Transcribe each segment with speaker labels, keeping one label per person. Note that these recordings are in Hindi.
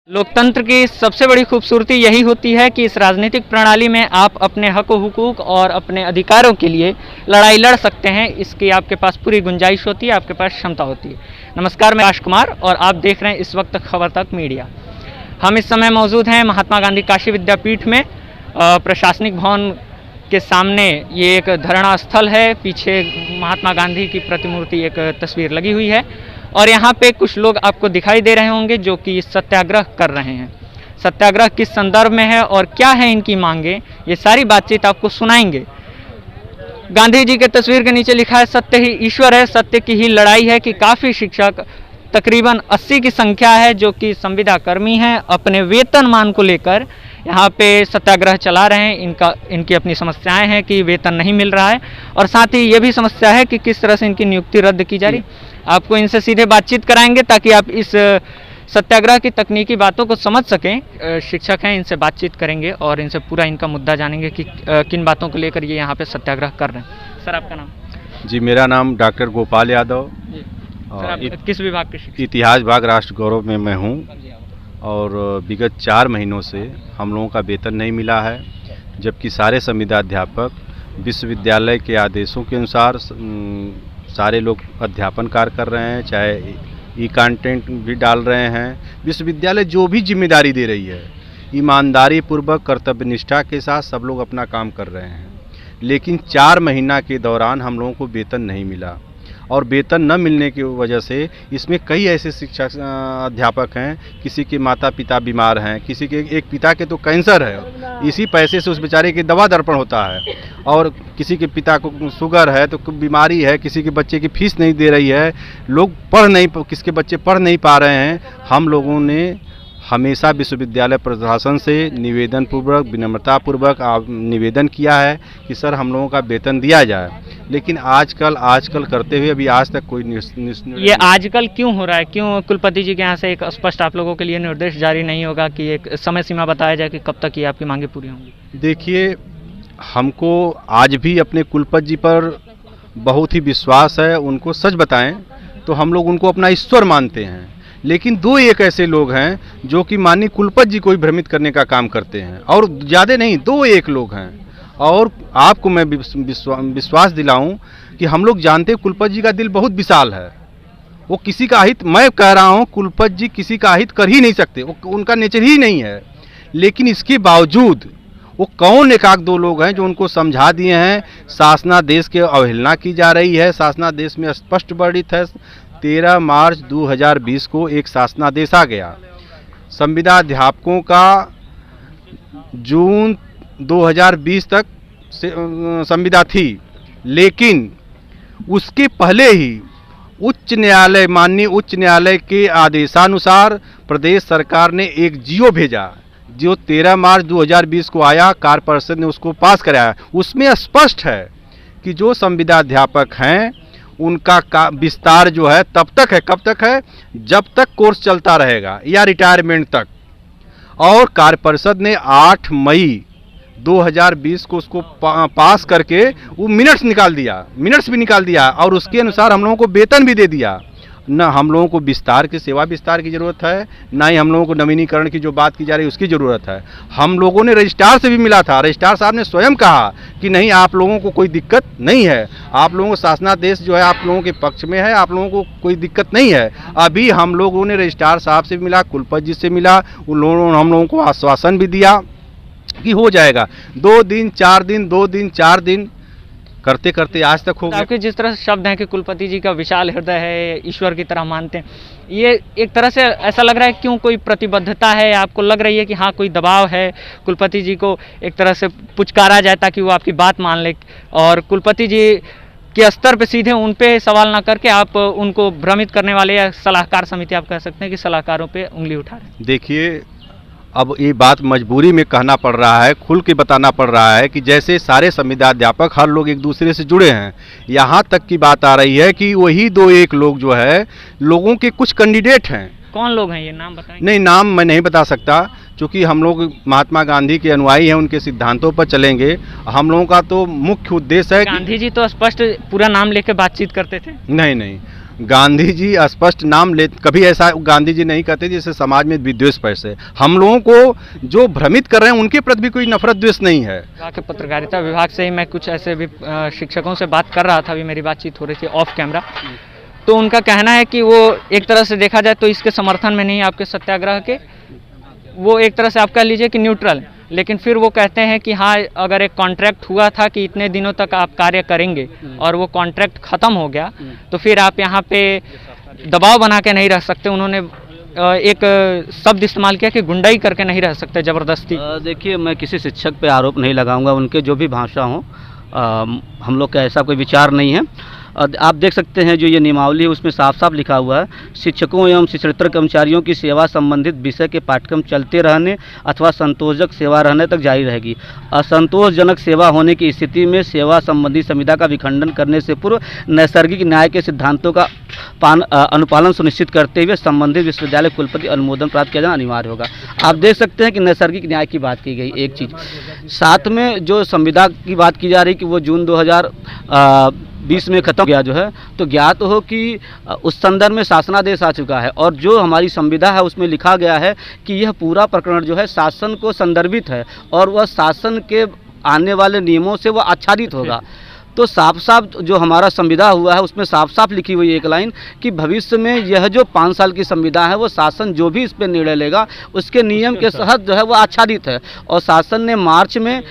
Speaker 1: लोकतंत्र की सबसे बड़ी खूबसूरती यही होती है कि इस राजनीतिक प्रणाली में आप अपने हक हुकूक और अपने अधिकारों के लिए लड़ाई लड़ सकते हैं। इसकी आपके पास पूरी गुंजाइश होती है, आपके पास क्षमता होती है। नमस्कार, मैं आकाश कुमार और आप देख रहे हैं इस वक्त खबर तक मीडिया। हम इस समय मौजूद हैं महात्मा गांधी काशी विद्यापीठ में, प्रशासनिक भवन के सामने। ये एक धरना स्थल है, पीछे महात्मा गांधी की प्रतिमूर्ति एक तस्वीर लगी हुई है और यहाँ पे कुछ लोग आपको दिखाई दे रहे होंगे जो कि सत्याग्रह कर रहे हैं। सत्याग्रह किस संदर्भ में है और क्या है इनकी मांगे, ये सारी बातचीत आपको सुनाएंगे। गांधी जी के तस्वीर के नीचे लिखा है, सत्य ही ईश्वर है, सत्य की ही लड़ाई है। कि काफ़ी शिक्षक तकरीबन 80 की संख्या है जो कि संविदा कर्मी हैं, अपने वेतनमान को लेकर यहाँ पे सत्याग्रह चला रहे हैं। इनकी अपनी समस्याएं हैं कि वेतन नहीं मिल रहा है और साथ ही ये भी समस्या है कि किस तरह से इनकी नियुक्ति रद्द की जा रही। आपको इनसे सीधे बातचीत कराएंगे ताकि आप इस सत्याग्रह की तकनीकी बातों को समझ सकें। शिक्षक हैं, इनसे बातचीत करेंगे और इनसे पूरा इनका मुद्दा जानेंगे कि किन बातों को लेकर ये यहाँ पे सत्याग्रह कर रहे हैं। सर, आपका नाम?
Speaker 2: जी, मेरा नाम डॉक्टर गोपाल यादव।
Speaker 1: सर, आप किस विभाग के शिक्षक?
Speaker 2: इतिहास विभाग राष्ट्र गौरव में मैं हूँ और विगत 4 महीनों से हम लोगों का वेतन नहीं मिला है, जबकि सारे संविदाध्यापक विश्वविद्यालय के आदेशों के अनुसार सारे लोग अध्यापन कार्य कर रहे हैं, चाहे ई कंटेंट भी डाल रहे हैं। विश्वविद्यालय जो भी जिम्मेदारी दे रही है, ईमानदारी पूर्वक कर्तव्य निष्ठा के साथ सब लोग अपना काम कर रहे हैं। लेकिन 4 महीना के दौरान हम लोगों को वेतन नहीं मिला और वेतन न मिलने की वजह से इसमें कई ऐसे शिक्षक अध्यापक हैं, किसी के माता पिता बीमार हैं, किसी के एक पिता के तो कैंसर है, इसी पैसे से उस बेचारे की दवा दर्पण होता है, और किसी के पिता को शुगर है तो बीमारी है, किसी के बच्चे की फीस नहीं दे रही है, लोग किसके बच्चे पढ़ नहीं पा रहे हैं। हम लोगों ने हमेशा विश्वविद्यालय प्रशासन से निवेदन पूर्वक, विनम्रता पूर्वक निवेदन किया है कि सर हम लोगों का वेतन दिया जाए, लेकिन आजकल करते हुए अभी आज तक कोई
Speaker 1: ये आजकल क्यों हो रहा है? क्यों कुलपति जी के यहाँ से एक स्पष्ट आप लोगों के लिए निर्देश जारी नहीं होगा कि एक समय सीमा बताया जाए कि कब तक ये आपकी मांगे पूरी होंगी?
Speaker 2: देखिए, हमको आज भी अपने कुलपति जी पर बहुत ही विश्वास है। उनको सच बताएं तो हम लोग उनको अपना ईश्वर मानते हैं, लेकिन 2-1 ऐसे लोग हैं जो कि माननीय कुलपति जी को ही भ्रमित करने का काम करते हैं, और ज़्यादा नहीं, 2-1 लोग हैं। और आपको मैं विश्वास दिलाऊं कि हम लोग जानते हैं कुलपति जी का दिल बहुत विशाल है। वो किसी का हित, मैं कह रहा हूं, कुलपति जी किसी का हित कर ही नहीं सकते, वो उनका नेचर ही नहीं है। लेकिन इसके बावजूद वो कौन 1-2 लोग हैं जो उनको समझा दिए हैं। शासनादेश की अवहेलना की जा रही है। शासनादेश में स्पष्ट वर्णित है, 13 मार्च 2020 को एक शासनादेश आ गया। संविदाध्यापकों का जून 2020 तक संविदा थी, लेकिन उसके पहले ही माननीय उच्च न्यायालय के आदेशानुसार प्रदेश सरकार ने एक जियो भेजा, जो 13 मार्च 2020 को आया। कार्य परिषद ने उसको पास कराया। उसमें स्पष्ट है कि जो संविदाध्यापक हैं उनका विस्तार जो है तब तक है, कब तक है? जब तक कोर्स चलता रहेगा या रिटायरमेंट तक। और कार्य परिषद ने 8 मई 2020 को उसको पास करके वो मिनट्स भी निकाल दिया और उसके अनुसार हम लोगों को वेतन भी दे दिया। न हम लोगों को सेवा विस्तार की ज़रूरत है, ना ही हम लोगों को नवीनीकरण की जो बात की जा रही है उसकी ज़रूरत है। हम लोगों ने रजिस्ट्रार से भी मिला था। रजिस्ट्रार साहब ने स्वयं कहा कि नहीं, आप लोगों को कोई दिक्कत नहीं है, आप लोगों को शासनादेश जो है आप लोगों के पक्ष में है, आप लोगों को कोई दिक्कत नहीं है। अभी हम लोगों ने रजिस्ट्रार साहब से भी मिला, कुलपति जी से मिला, उन लोगों ने हम लोगों को आश्वासन भी दिया कि हो जाएगा। 2 दिन 4 दिन, 2 दिन 4 दिन करते करते आज तक हो गया।
Speaker 1: आपके जिस तरह से शब्द हैं कि कुलपति जी का विशाल हृदय है, ईश्वर की तरह मानते हैं, ये एक तरह से ऐसा लग रहा है क्यों कोई प्रतिबद्धता है? आपको लग रही है कि हाँ कोई दबाव है, कुलपति जी को एक तरह से पुचकारा जाए ताकि वो आपकी बात मान ले, और कुलपति जी के स्तर पे सीधे उन पे सवाल ना करके आप उनको भ्रमित करने वाले, या सलाहकार समिति आप कह सकते हैं कि सलाहकारों पे उंगली उठा रहे हैं?
Speaker 2: देखिए, अब ये बात मजबूरी में कहना पड़ रहा है, खुल के बताना पड़ रहा है कि जैसे सारे संविदाध्यापक हर लोग एक दूसरे से जुड़े हैं। यहाँ तक की बात आ रही है कि वही 2-1 लोग जो है लोगों के कुछ कैंडिडेट हैं।
Speaker 1: कौन लोग हैं, ये नाम बताएंगे?
Speaker 2: नहीं, नाम मैं नहीं बता सकता, क्योंकि हम लोग महात्मा गांधी के अनुयायी हैं, उनके सिद्धांतों पर चलेंगे। हम लोगों का तो मुख्य उद्देश्य है।
Speaker 1: गांधी जी तो स्पष्ट पूरा नाम लेके बातचीत करते थे।
Speaker 2: नहीं, गांधी जी स्पष्ट नाम ले, कभी ऐसा गांधी जी नहीं कहते जिससे समाज में विद्वेष पैसे। हम लोगों को जो भ्रमित कर रहे हैं उनके प्रति भी कोई नफरत द्वेष नहीं है।
Speaker 1: के पत्रकारिता विभाग से ही मैं कुछ ऐसे भी शिक्षकों से बात कर रहा था, अभी मेरी बातचीत हो रही थी ऑफ कैमरा, तो उनका कहना है कि वो एक तरह से देखा जाए तो इसके समर्थन में नहीं, आपके सत्याग्रह के, वो एक तरह से आप कह लीजिए कि न्यूट्रल, लेकिन फिर वो कहते हैं कि हाँ, अगर एक कॉन्ट्रैक्ट हुआ था कि इतने दिनों तक आप कार्य करेंगे और वो कॉन्ट्रैक्ट ख़त्म हो गया तो फिर आप यहाँ पे दबाव बना के नहीं रह सकते। उन्होंने एक शब्द इस्तेमाल किया कि गुंडाई करके नहीं रह सकते, ज़बरदस्ती।
Speaker 3: देखिए, मैं किसी शिक्षक पे आरोप नहीं लगाऊंगा, उनके जो भी भाषा हो, हम लोग का ऐसा कोई विचार नहीं है। आप देख सकते हैं जो ये नियमावली है उसमें साफ साफ लिखा हुआ है, शिक्षकों एवं शिक्षेतर कर्मचारियों की सेवा संबंधित विषय के पाठ्यक्रम चलते रहने अथवा संतोषजनक सेवा रहने तक जारी रहेगी। असंतोषजनक सेवा होने की स्थिति में सेवा संबंधी संविदा का विखंडन करने से पूर्व नैसर्गिक न्याय के सिद्धांतों का अनुपालन सुनिश्चित करते हुए संबंधित विश्वविद्यालय कुलपति अनुमोदन प्राप्त किया जाना अनिवार्य होगा। आप देख सकते हैं कि नैसर्गिक न्याय की बात की गई एक चीज़, साथ में जो संविदा की बात की जा रही कि वो जून 2020 में ख़त्म गया जो है, तो ज्ञात हो कि उस संदर्भ में शासनादेश आ चुका है और जो हमारी संविदा है उसमें लिखा गया है कि यह पूरा प्रकरण जो है शासन को संदर्भित है और वह शासन के आने वाले नियमों से वह आच्छादित होगा। तो साफ साफ जो हमारा संविदा हुआ है उसमें साफ साफ लिखी हुई एक लाइन कि भविष्य में यह जो 5 साल की संविदा है वो शासन जो भी इस पर निर्णय लेगा उसके नियम के तहत जो है वो आच्छादित है। और शासन ने मार्च में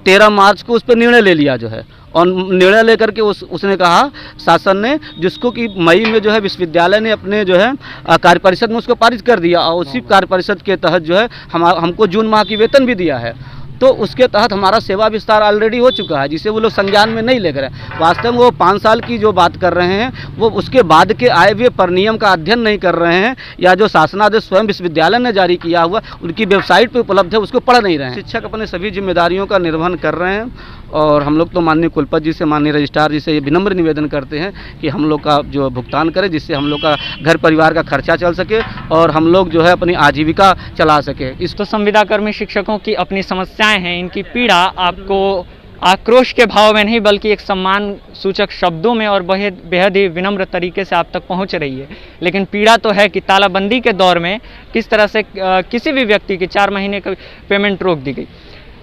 Speaker 3: 13 मार्च को उस पर निर्णय ले लिया जो है, और निर्णय लेकर के उसने कहा शासन ने, जिसको कि मई में जो है विश्वविद्यालय ने अपने जो है कार्य परिषद में उसको पारित कर दिया और उसी कार्य परिषद के तहत जो है हमको जून माह की वेतन भी दिया है। तो उसके तहत हमारा सेवा विस्तार ऑलरेडी हो चुका है, जिसे वो लोग संज्ञान में नहीं ले रहे हैं। वास्तव में वो 5 साल की जो बात कर रहे हैं वो उसके बाद के आए हुए परिनियम का अध्ययन नहीं कर रहे हैं, या जो शासनादेश स्वयं विश्वविद्यालय ने जारी किया हुआ उनकी वेबसाइट पे उपलब्ध है उसको पढ़ नहीं रहे हैं। शिक्षक अपने सभी जिम्मेदारियों का निर्वहन कर रहे हैं और हम लोग तो माननीय कुलपति जी से, माननीय रजिस्ट्रार जी से ये विनम्र निवेदन करते हैं कि हम लोग का जो भुगतान करें जिससे हम लोग का घर परिवार का खर्चा चल सके और हम लोग जो है अपनी आजीविका चला सके।
Speaker 1: इस तो संविदाकर्मी शिक्षकों की अपनी समस्याएं हैं, इनकी पीड़ा आपको आक्रोश के भाव में नहीं बल्कि एक सम्मान सूचक शब्दों में और बेहद ही विनम्र तरीके से आप तक पहुंच रही है। लेकिन पीड़ा तो है कि तालाबंदी के दौर में किस तरह से किसी भी व्यक्ति की 4 महीने की पेमेंट रोक दी गई।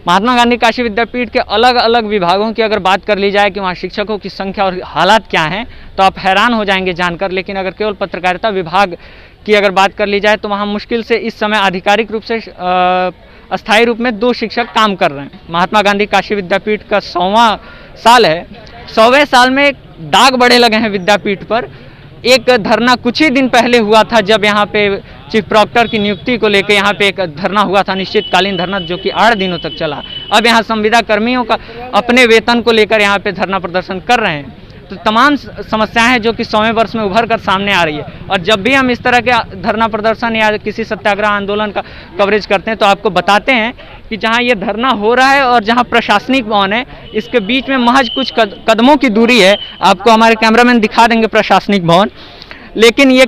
Speaker 1: महात्मा गांधी काशी विद्यापीठ के अलग अलग विभागों की अगर बात कर ली जाए कि वहाँ शिक्षकों की संख्या और हालात क्या हैं तो आप हैरान हो जाएंगे जानकर। लेकिन अगर केवल पत्रकारिता विभाग की अगर बात कर ली जाए तो वहाँ मुश्किल से इस समय आधिकारिक रूप से अस्थायी रूप में 2 शिक्षक काम कर रहे हैं। महात्मा गांधी काशी विद्यापीठ का 100वां साल है, 100वें साल में दाग बड़े लगे हैं विद्यापीठ पर। एक धरना कुछ ही दिन पहले हुआ था जब यहाँ पे चीफ प्रॉक्टर की नियुक्ति को लेकर यहाँ पे एक धरना हुआ था, निश्चितकालीन धरना, जो कि 8 दिनों तक चला। अब यहाँ संविदा कर्मियों का अपने वेतन को लेकर यहाँ पे धरना प्रदर्शन कर रहे हैं। तो तमाम समस्याएं हैं जो कि 100वें वर्ष में उभर कर सामने आ रही है। और जब भी हम इस तरह के धरना प्रदर्शन या किसी सत्याग्रह आंदोलन का कवरेज करते हैं तो आपको बताते हैं कि जहां ये धरना हो रहा है और जहां प्रशासनिक भवन है इसके बीच में महज कुछ कदमों की दूरी है। आपको हमारे कैमरामैन दिखा देंगे प्रशासनिक भवन, लेकिन ये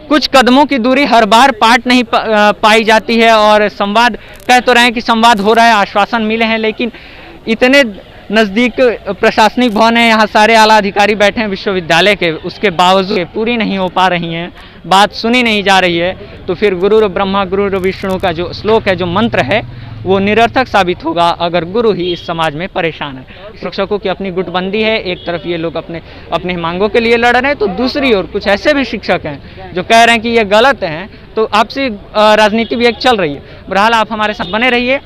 Speaker 1: कुछ कदमों की दूरी हर बार पाट नहीं पाई जाती है। और संवाद कह तो रहे हैं कि संवाद हो रहा है, आश्वासन मिले हैं, लेकिन इतने नज़दीक प्रशासनिक भवन है, यहाँ सारे आला अधिकारी बैठे हैं विश्वविद्यालय के, उसके बावजूद पूरी नहीं हो पा रही हैं, बात सुनी नहीं जा रही है। तो फिर गुरु ब्रह्मा गुरु विष्णु का जो श्लोक है, जो मंत्र है, वो निरर्थक साबित होगा अगर गुरु ही इस समाज में परेशान है। शिक्षकों की अपनी गुटबंदी है, एक तरफ ये लोग अपने मांगों के लिए लड़ रहे हैं तो दूसरी ओर कुछ ऐसे भी शिक्षक हैं जो कह रहे हैं कि ये गलत हैं। तो आपसी राजनीति भी एक चल रही है। बहरहाल आप हमारे साथ बने रहिए।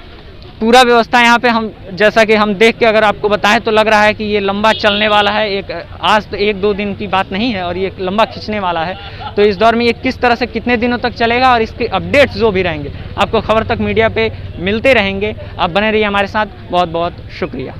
Speaker 1: पूरा व्यवस्था यहाँ पे हम जैसा कि हम देख के अगर आपको बताएं तो लग रहा है कि ये लंबा चलने वाला है। आज तो 1-2 दिन की बात नहीं है और ये लंबा खींचने वाला है। तो इस दौर में ये किस तरह से कितने दिनों तक चलेगा और इसके अपडेट्स जो भी रहेंगे आपको खबर तक मीडिया पे मिलते रहेंगे। आप बने रहिए हमारे साथ। बहुत बहुत शुक्रिया।